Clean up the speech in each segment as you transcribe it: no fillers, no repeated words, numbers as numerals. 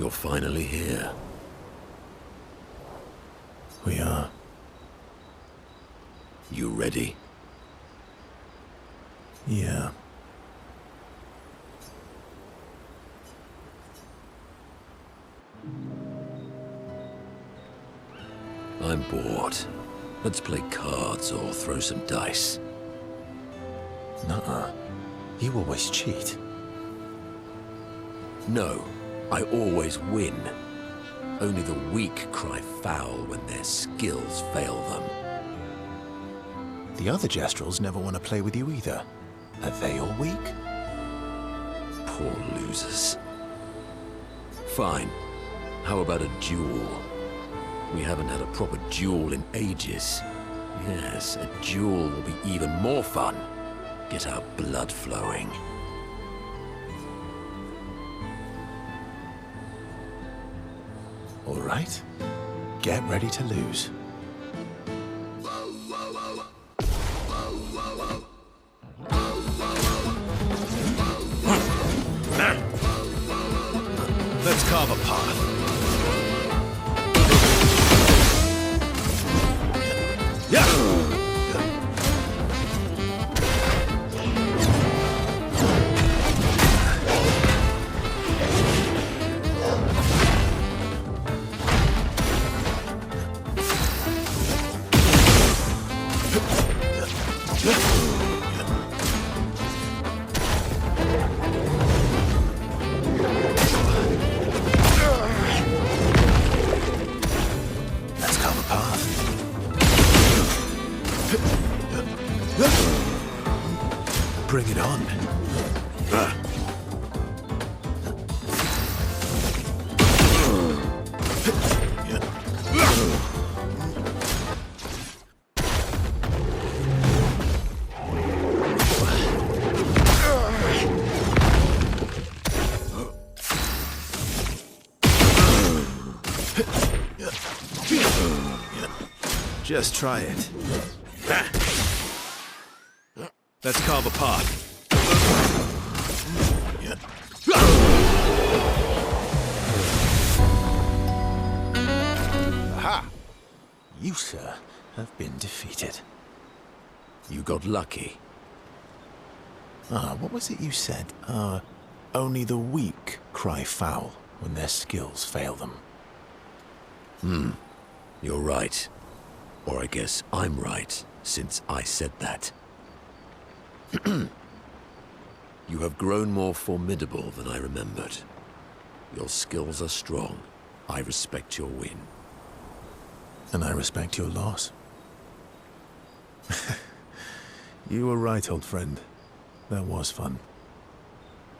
You're finally here. We are. You ready? Yeah. I'm bored. Let's play cards or throw some dice. Nuh-uh. You always cheat. No, I always win. Only the weak cry foul when their skills fail them. The other Jestrels never want to play with you either. Are they all weak? Poor losers. Fine. How about a duel? We haven't had a proper duel in ages. Yes, a duel will be even more fun. Get our blood flowing. All right. Get ready to lose. Let's carve a path. Let's carve a path. Bring it on. Just try it. Let's carve a path. Aha! You, sir, have been defeated. You got lucky. What was it you said? Only the weak cry foul when their skills fail them. You're right. Or I guess I'm right, since I said that. You have grown more formidable than I remembered. Your skills are strong. I respect your win. And I respect your loss. You were right, old friend. That was fun.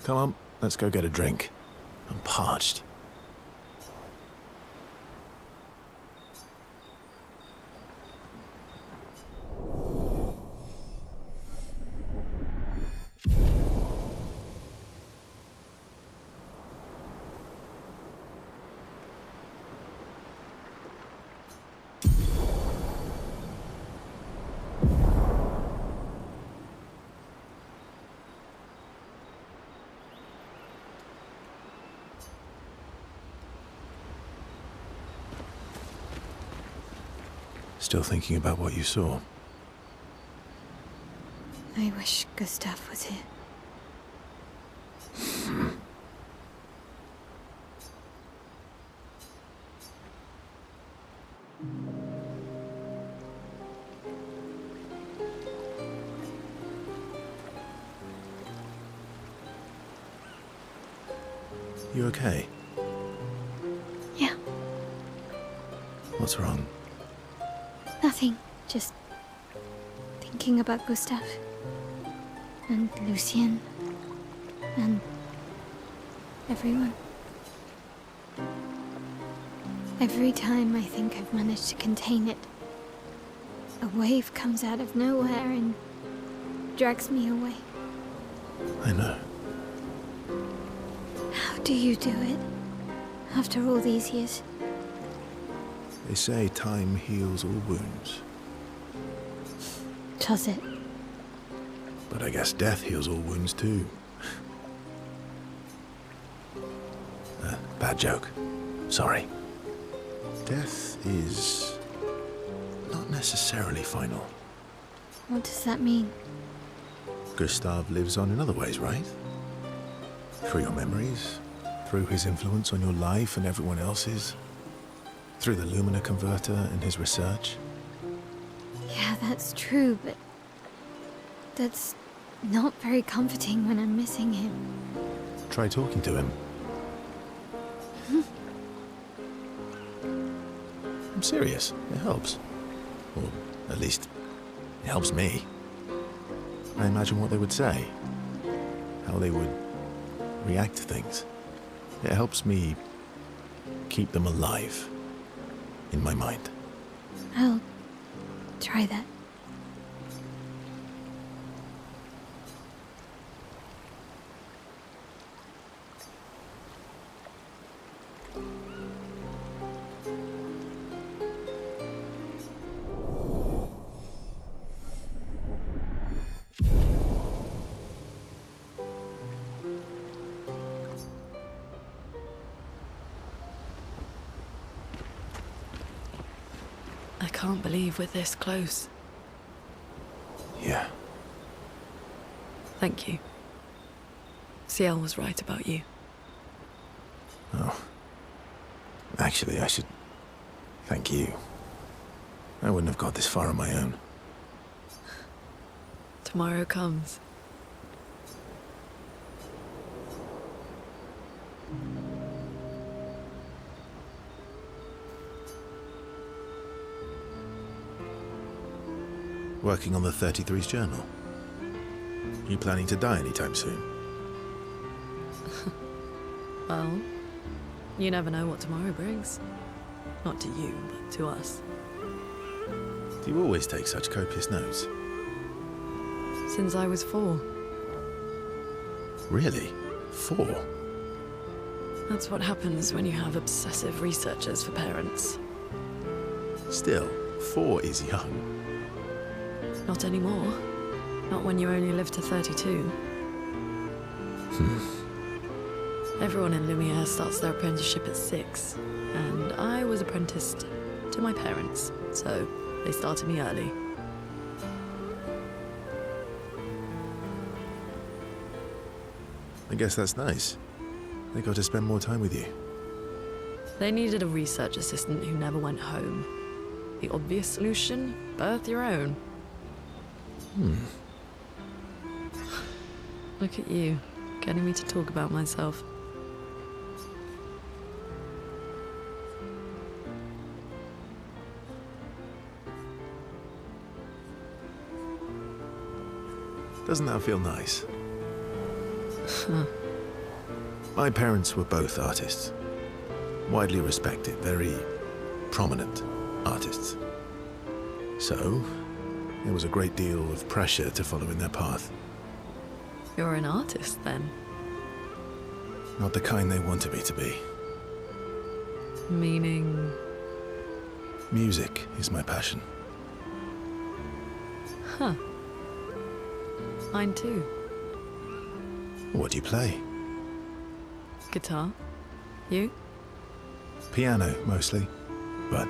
Come on, let's go get a drink. I'm parched. Still thinking about what you saw? I wish Gustav was here. You okay? Yeah, What's wrong? nothing. Just thinking about Gustav. And Lucien. And everyone. Every time I think I've managed to contain it, a wave comes out of nowhere and drags me away. I know. How do you do it? After all these years? They say time heals all wounds. Does it? But I guess death heals all wounds too. Bad joke. Sorry. Death is not necessarily final. What does that mean? Gustav lives on in other ways, right? Through your memories, through his influence on your life and everyone else's, through the Lumina converter and his research. Yeah, that's true, but that's not very comforting when I'm missing him. Try talking to him. I'm serious. It helps. Or at least, it helps me. I imagine what they would say. How they would react to things. It helps me keep them alive in my mind. I'll try that. I can't believe we're this close. Yeah. Thank you. Ciel was right about you. Oh. Actually, I should thank you. I wouldn't have got this far on my own. Tomorrow comes. Working on the 33's journal. You planning to die anytime soon? Well, you never know what tomorrow brings. Not to you, but to us. Do you always take such copious notes? Since I was 4. Really? 4? That's what happens when you have obsessive researchers for parents. Still, 4 is young. Not anymore. Not when you only live to 32. Everyone in Lumiere starts their apprenticeship at 6, and I was apprenticed to my parents, so they started me early. I guess that's nice. They got to spend more time with you. They needed a research assistant who never went home. The obvious solution? Birth your own. Look at you, getting me to talk about myself. Doesn't that feel nice? My parents were both artists. Widely respected, very prominent artists. So, there was a great deal of pressure to follow in their path. You're an artist, then? Not the kind they wanted me to be. Meaning? Music is my passion. Huh. Mine too. What do you play? Guitar. You? Piano, mostly. But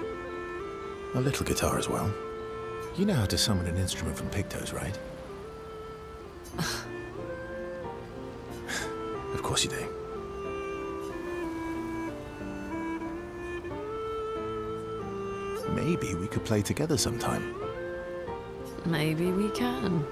a little guitar as well. You know how to summon an instrument from pigtoes, right? Of course you do. Maybe we could play together sometime. Maybe we can.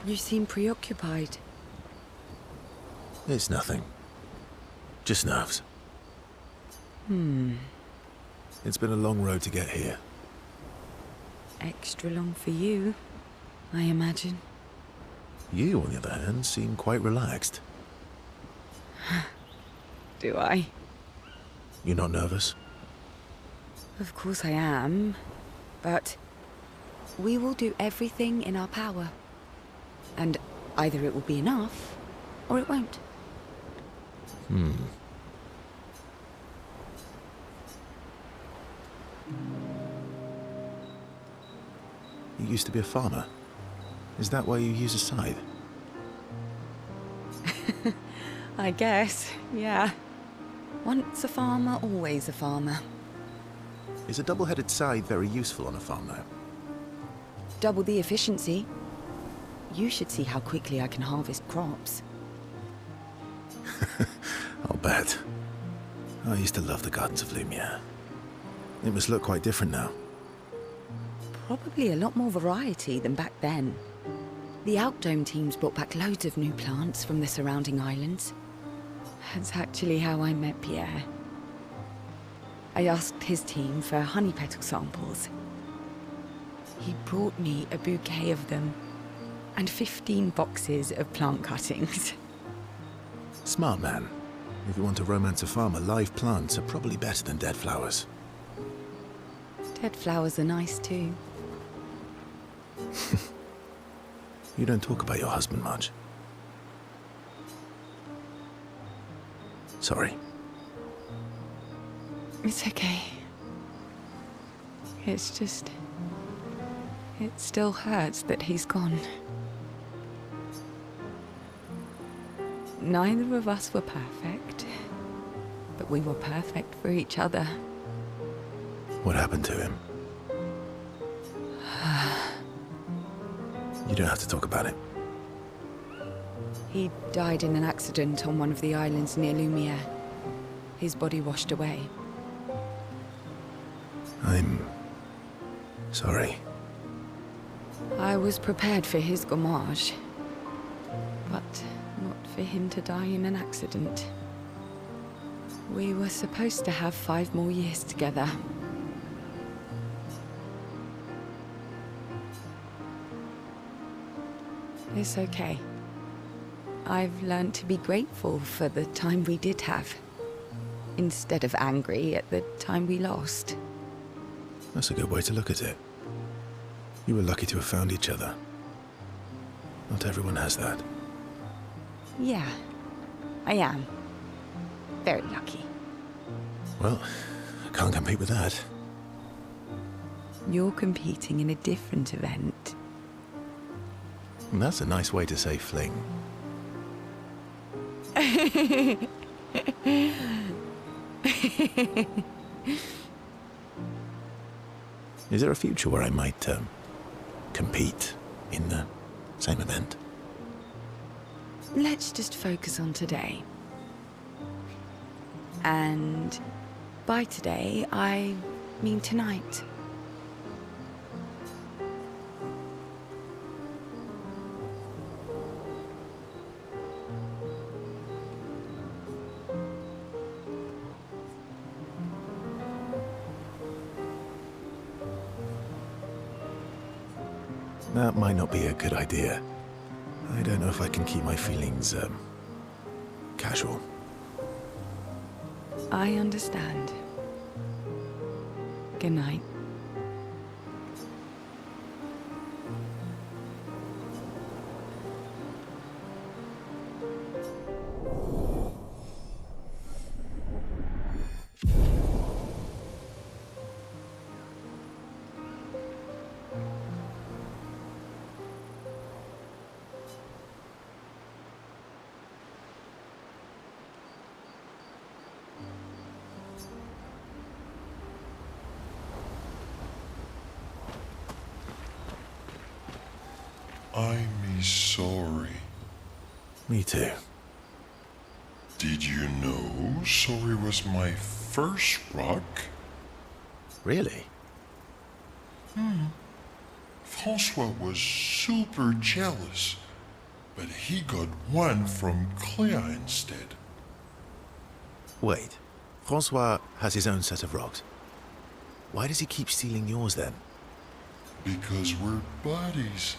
You seem preoccupied. It's nothing. Just nerves. It's been a long road to get here. Extra long for you, I imagine. You, on the other hand, seem quite relaxed. Do I? You're not nervous? Of course I am, but we will do everything in our power. And either it will be enough, or it won't. You used to be a farmer. Is that why you use a scythe? I guess, yeah. Once a farmer, always a farmer. Is a double-headed scythe very useful on a farm now? Double the efficiency. You should see how quickly I can harvest crops. I'll bet. I used to love the gardens of Lumia. It must look quite different now. Probably a lot more variety than back then. The Outdome teams brought back loads of new plants from the surrounding islands. That's actually how I met Pierre. I asked his team for honey petal samples. He brought me a bouquet of them, and 15 boxes of plant cuttings. Smart man. If you want to romance a farmer, live plants are probably better than dead flowers. Dead flowers are nice too. You don't talk about your husband much. Sorry. It's okay. It's just... it still hurts that he's gone. Neither of us were perfect, but we were perfect for each other. What happened to him? You don't have to talk about it. He died in an accident on one of the islands near Lumiere. His body washed away. I'm... sorry. I was prepared for his gomage, but not for him to die in an accident. We were supposed to have 5 more years together. It's okay. I've learned to be grateful for the time we did have, instead of angry at the time we lost. That's a good way to look at it. You were lucky to have found each other. Not everyone has that. Yeah, I am. Very lucky. Well, I can't compete with that. You're competing in a different event. And that's a nice way to say fling. Is there a future where I might compete in the same event? Let's just focus on today. And by today, I mean tonight. That might not be a good idea. I don't know if I can keep my feelings, casual. I understand. Good night. I'm sorry. Me too. Did you know sorry was my first rock? Really? Francois was super jealous, but he got one from Clair instead. Wait. Francois has his own set of rocks. Why does he keep stealing yours then? Because we're buddies.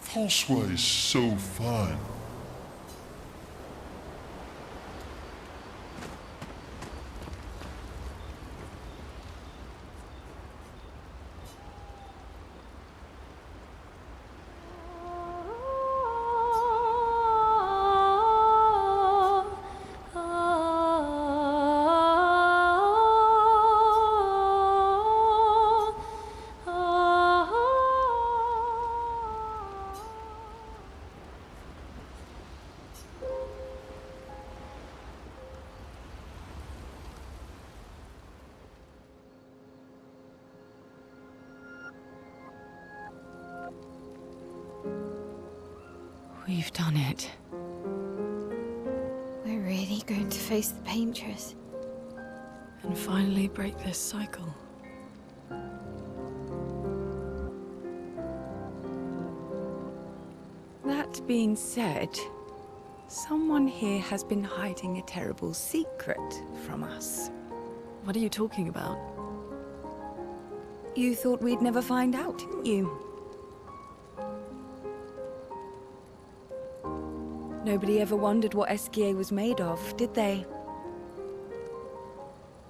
Francois is so fun. We've done it. We're really going to face the Paintress. And finally break this cycle. That being said, someone here has been hiding a terrible secret from us. What are you talking about? You thought we'd never find out, didn't you? Nobody ever wondered what Esquier was made of, did they?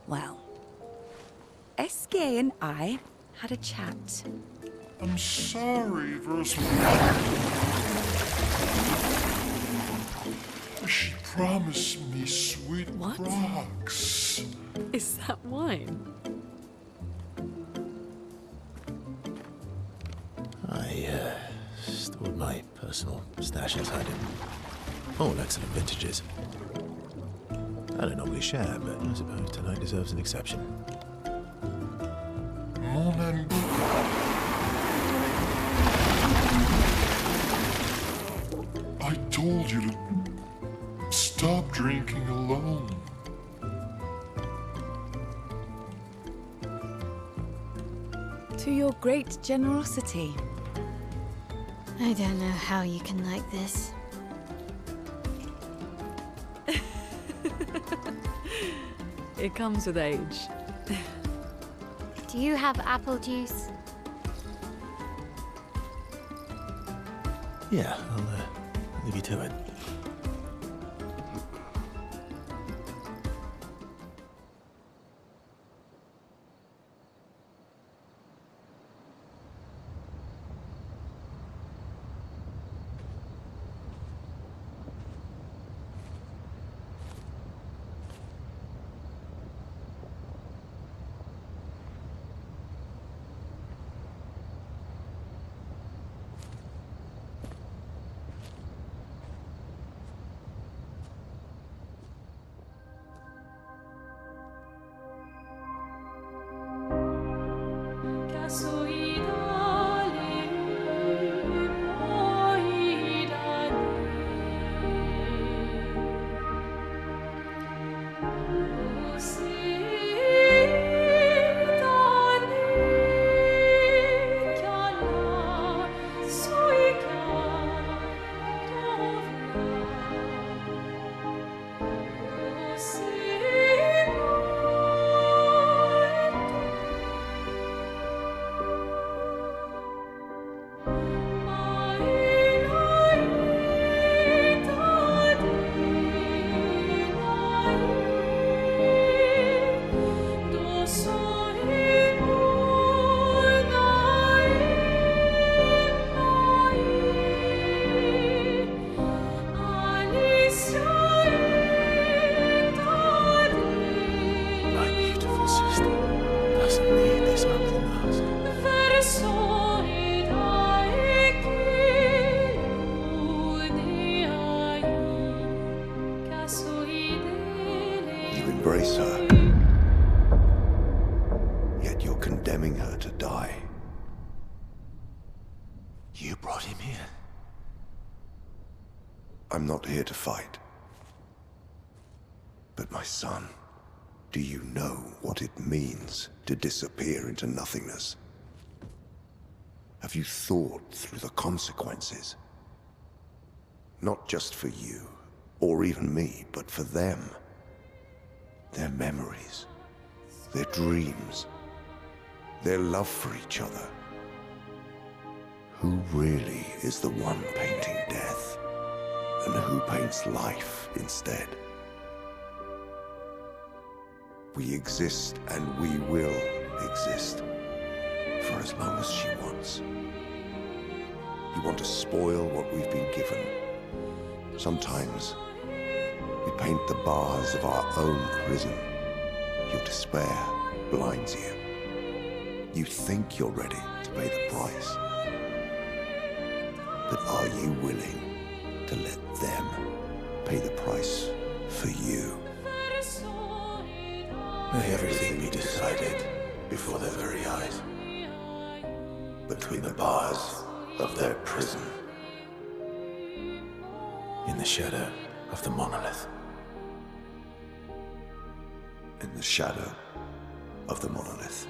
Well, Esquier and I had a chat. I'm sorry, Verse. She promised me sweet What? rocks. Is that wine? I stored my personal stash inside it. All excellent vintages. I don't normally share, but I suppose tonight deserves an exception. Mon ami. I told you to stop drinking alone. To your great generosity. I don't know how you can like this. It comes with age. Do you have apple juice? Yeah, I'll leave you to it. Embrace her. Yet you're condemning her to die. You brought him here. I'm not here to fight. But my son, do you know what it means to disappear into nothingness? Have you thought through the consequences? Not just for you, or even me, but for them. Their memories, their dreams, their love for each other. Who really is the one painting death, and who paints life instead? We exist and we will exist for as long as she wants. You want to spoil what we've been given. Sometimes we paint the bars of our own prison. Your despair blinds you. You think you're ready to pay the price. But are you willing to let them pay the price for you? May everything be decided before their very eyes. Between the bars of their prison. in the shadow of the monolith. In the shadow of the monolith.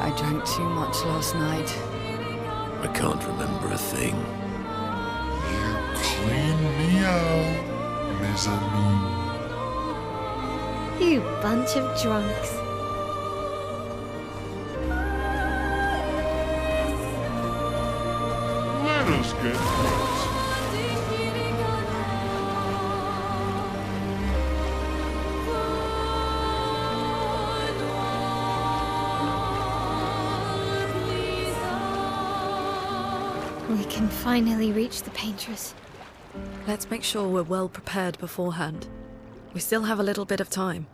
I drank too much last night. I can't remember a thing. You clean me out, mes amis. You bunch of drunks. Let us get dressed. We can finally reach the paintress. Let's make sure we're well prepared beforehand. We still have a little bit of time.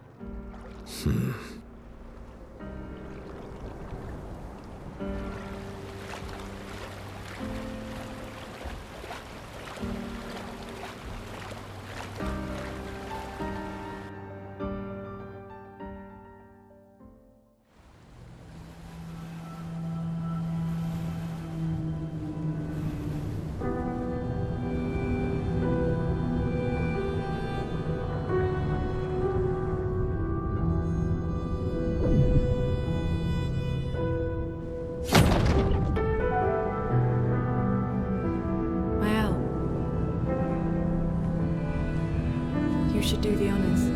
You should do the honors.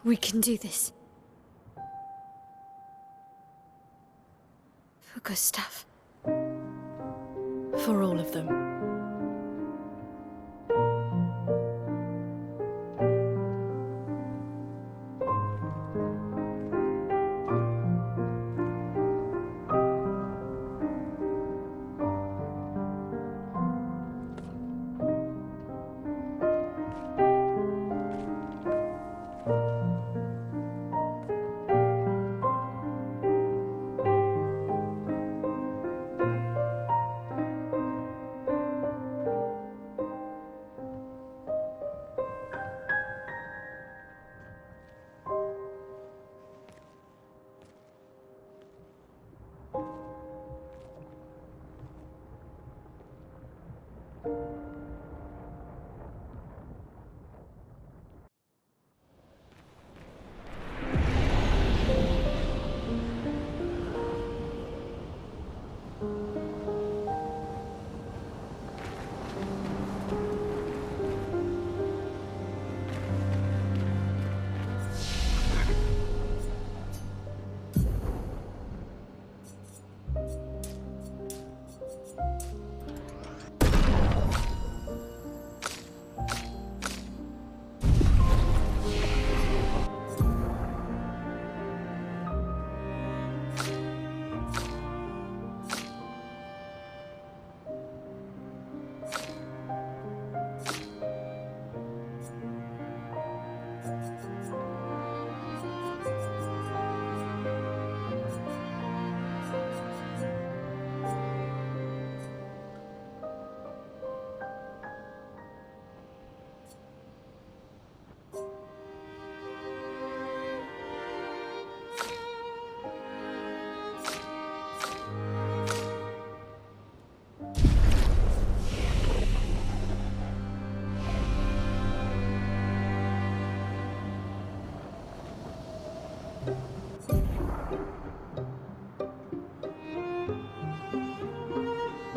We can do this. For Gustav. For all of them.